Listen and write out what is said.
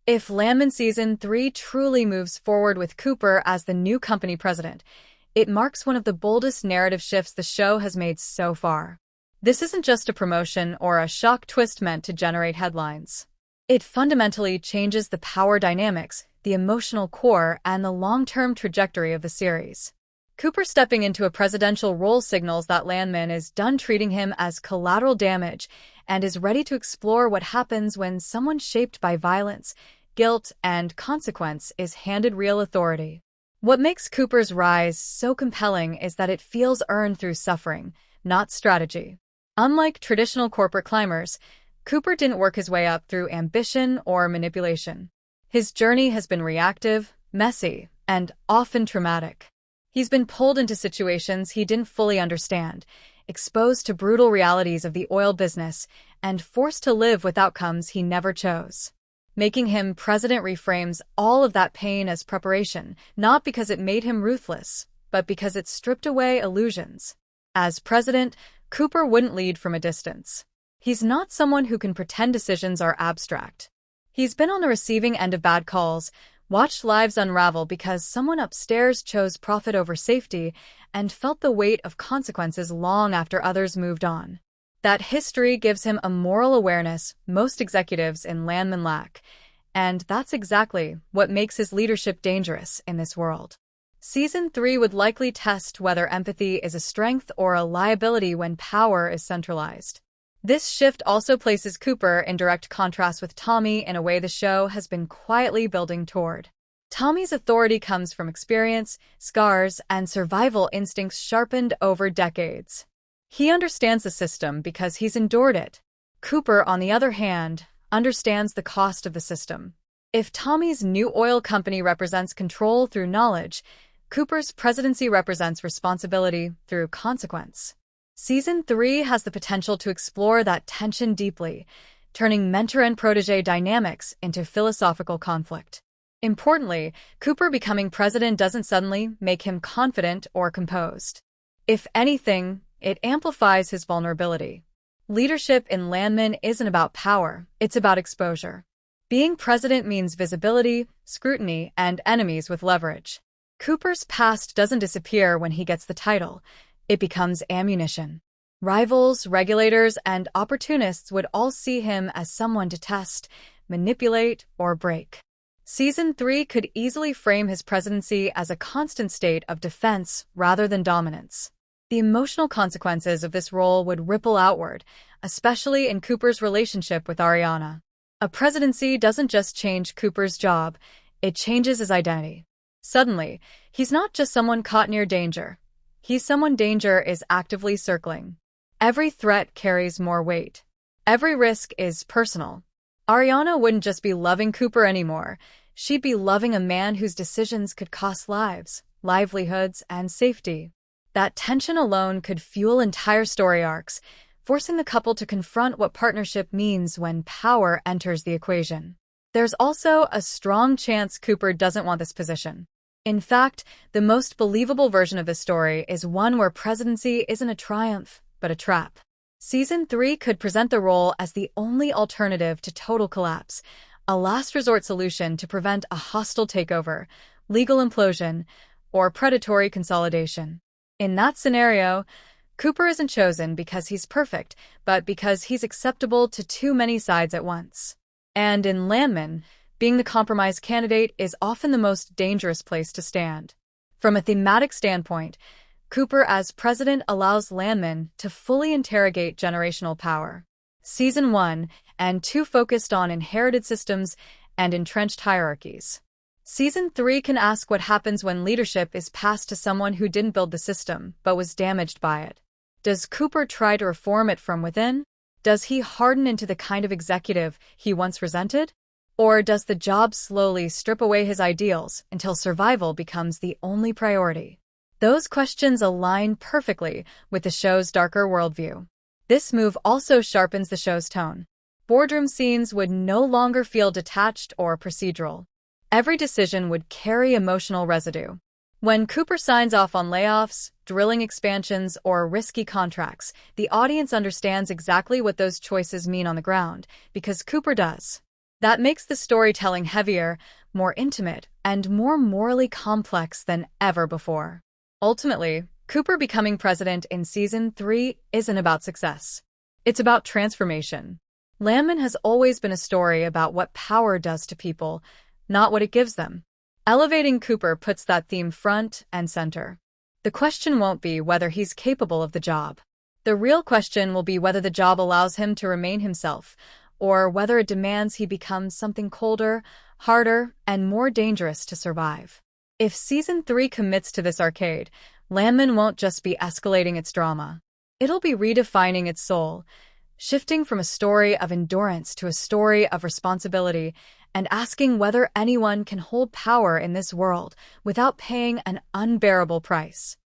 If Landman Season 3 truly moves forward with Cooper as the new company president, it marks one of the boldest narrative shifts the show has made so far. This isn't just a promotion or a shock twist meant to generate headlines. It fundamentally changes the power dynamics, the emotional core, and the long-term trajectory of the series. Cooper stepping into a presidential role signals that Landman is done treating him as collateral damage and is ready to explore what happens when someone shaped by violence, guilt, and consequence is handed real authority. What makes Cooper's rise so compelling is that it feels earned through suffering, not strategy. Unlike traditional corporate climbers, Cooper didn't work his way up through ambition or manipulation. His journey has been reactive, messy, and often traumatic. He's been pulled into situations he didn't fully understand, exposed to brutal realities of the oil business, and forced to live with outcomes he never chose. Making him president reframes all of that pain as preparation, not because it made him ruthless, but because it stripped away illusions. As president, Cooper wouldn't lead from a distance. He's not someone who can pretend decisions are abstract. He's been on the receiving end of bad calls, watched lives unravel because someone upstairs chose profit over safety, and felt the weight of consequences long after others moved on. That history gives him a moral awareness most executives in Landman lack, and that's exactly what makes his leadership dangerous in this world. Season 3 would likely test whether empathy is a strength or a liability when power is centralized. This shift also places Cooper in direct contrast with Tommy in a way the show has been quietly building toward. Tommy's authority comes from experience, scars, and survival instincts sharpened over decades. He understands the system because he's endured it. Cooper, on the other hand, understands the cost of the system. If Tommy's new oil company represents control through knowledge, Cooper's presidency represents responsibility through consequence. Season 3 has the potential to explore that tension deeply, turning mentor and protege dynamics into philosophical conflict. Importantly, Cooper becoming president doesn't suddenly make him confident or composed. If anything, it amplifies his vulnerability. Leadership in Landman isn't about power, it's about exposure. Being president means visibility, scrutiny, and enemies with leverage. Cooper's past doesn't disappear when he gets the title. It becomes ammunition. Rivals, regulators, and opportunists would all see him as someone to test, manipulate, or break. Season 3 could easily frame his presidency as a constant state of defense rather than dominance. The emotional consequences of this role would ripple outward, especially in Cooper's relationship with Ariana. A presidency doesn't just change Cooper's job, it changes his identity. Suddenly, he's not just someone caught near danger. He's someone danger is actively circling. Every threat carries more weight. Every risk is personal. Ariana wouldn't just be loving Cooper anymore. She'd be loving a man whose decisions could cost lives, livelihoods, and safety. That tension alone could fuel entire story arcs, forcing the couple to confront what partnership means when power enters the equation. There's also a strong chance Cooper doesn't want this position. In fact, the most believable version of this story is one where presidency isn't a triumph, but a trap. Season 3 could present the role as the only alternative to total collapse, a last resort solution to prevent a hostile takeover, legal implosion, or predatory consolidation. In that scenario, Cooper isn't chosen because he's perfect, but because he's acceptable to too many sides at once. And in Landman, being the compromise candidate is often the most dangerous place to stand. From a thematic standpoint, Cooper as president allows Landman to fully interrogate generational power. Season 1 and 2 focused on inherited systems and entrenched hierarchies. Season 3 can ask what happens when leadership is passed to someone who didn't build the system but was damaged by it. Does Cooper try to reform it from within? Does he harden into the kind of executive he once resented? Or does the job slowly strip away his ideals until survival becomes the only priority? Those questions align perfectly with the show's darker worldview. This move also sharpens the show's tone. Boardroom scenes would no longer feel detached or procedural. Every decision would carry emotional residue. When Cooper signs off on layoffs, drilling expansions, or risky contracts, the audience understands exactly what those choices mean on the ground, because Cooper does. That makes the storytelling heavier, more intimate, and more morally complex than ever before. Ultimately, Cooper becoming president in Season 3 isn't about success. It's about transformation. Landman has always been a story about what power does to people, not what it gives them. Elevating Cooper puts that theme front and center. The question won't be whether he's capable of the job. The real question will be whether the job allows him to remain himself, or whether it demands he becomes something colder, harder, and more dangerous to survive. If Season 3 commits to this arcade, Landman won't just be escalating its drama. It'll be redefining its soul, shifting from a story of endurance to a story of responsibility, and asking whether anyone can hold power in this world without paying an unbearable price.